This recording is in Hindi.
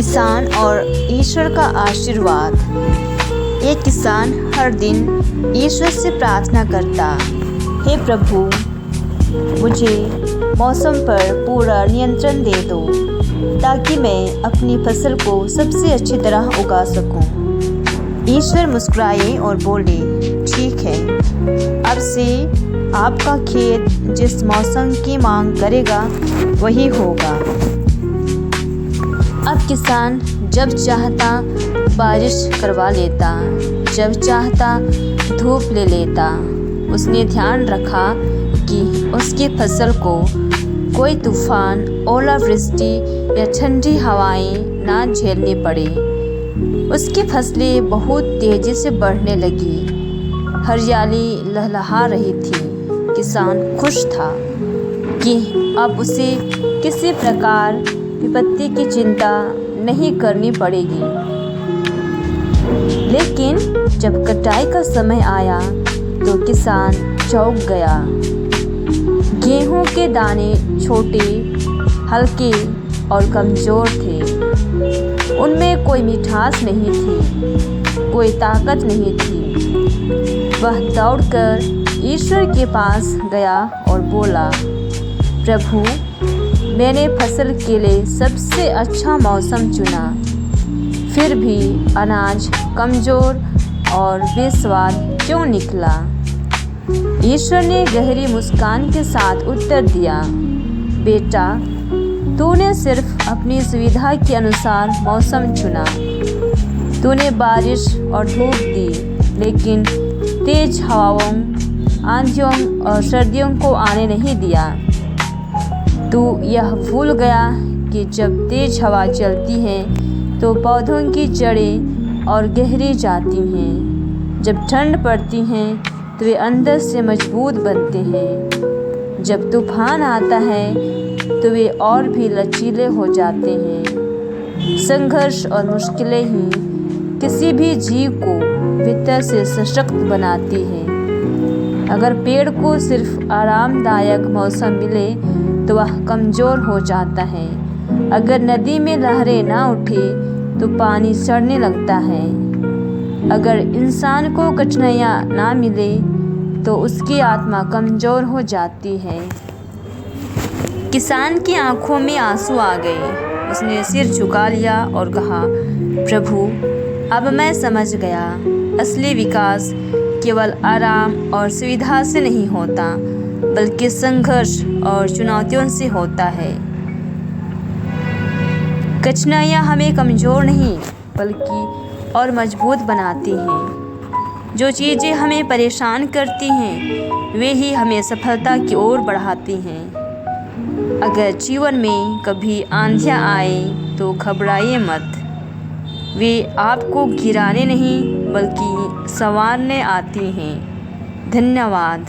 किसान और ईश्वर का आशीर्वाद। एक किसान हर दिन ईश्वर से प्रार्थना करता, हे प्रभु, मुझे मौसम पर पूरा नियंत्रण दे दो ताकि मैं अपनी फसल को सबसे अच्छी तरह उगा सकूं। ईश्वर मुस्कुराए और बोले, ठीक है, अब से आपका खेत जिस मौसम की मांग करेगा वही होगा। अब किसान जब चाहता बारिश करवा लेता, जब चाहता धूप ले लेता। उसने ध्यान रखा कि उसकी फसल को कोई तूफान, ओलावृष्टि या ठंडी हवाएं ना झेलनी पड़े। उसकी फसलें बहुत तेजी से बढ़ने लगी, हरियाली लहलहा रही थी। किसान खुश था कि अब उसे किसी प्रकार विपत्ति की चिंता नहीं करनी पड़ेगी। लेकिन जब कटाई का समय आया तो किसान चौंक गया। गेहूं के दाने छोटे, हल्के और कमज़ोर थे। उनमें कोई मिठास नहीं थी, कोई ताकत नहीं थी। वह दौड़कर ईश्वर के पास गया और बोला, प्रभु, मैंने फसल के लिए सबसे अच्छा मौसम चुना, फिर भी अनाज कमज़ोर और बेस्वाद क्यों निकला? ईश्वर ने गहरी मुस्कान के साथ उत्तर दिया, बेटा, तूने सिर्फ अपनी सुविधा के अनुसार मौसम चुना। तूने बारिश और धूप दी, लेकिन तेज हवाओं, आंधियों और सर्दियों को आने नहीं दिया। तू यह भूल गया कि जब तेज हवा चलती है तो पौधों की जड़ें और गहरी जाती हैं। जब ठंड पड़ती है तो वे अंदर से मजबूत बनते हैं। जब तूफान आता है तो वे और भी लचीले हो जाते हैं। संघर्ष और मुश्किलें ही किसी भी जीव को भीतर से सशक्त बनाती हैं। अगर पेड़ को सिर्फ आरामदायक मौसम मिले तो वह कमज़ोर हो जाता है। अगर नदी में लहरें ना उठे तो पानी सड़ने लगता है। अगर इंसान को कठिनाइयाँ ना मिले तो उसकी आत्मा कमज़ोर हो जाती है। किसान की आंखों में आंसू आ गए। उसने सिर झुका लिया और कहा, प्रभु, अब मैं समझ गया, असली विकास केवल आराम और सुविधा से नहीं होता, बल्कि संघर्ष और चुनौतियों से होता है। कठिनाइयाँ हमें कमज़ोर नहीं बल्कि और मजबूत बनाती हैं। जो चीज़ें हमें परेशान करती हैं वे ही हमें सफलता की ओर बढ़ाती हैं। अगर जीवन में कभी आंधियाँ आए तो घबराइए मत। वे आपको गिराने नहीं बल्कि संवारने आती हैं। धन्यवाद।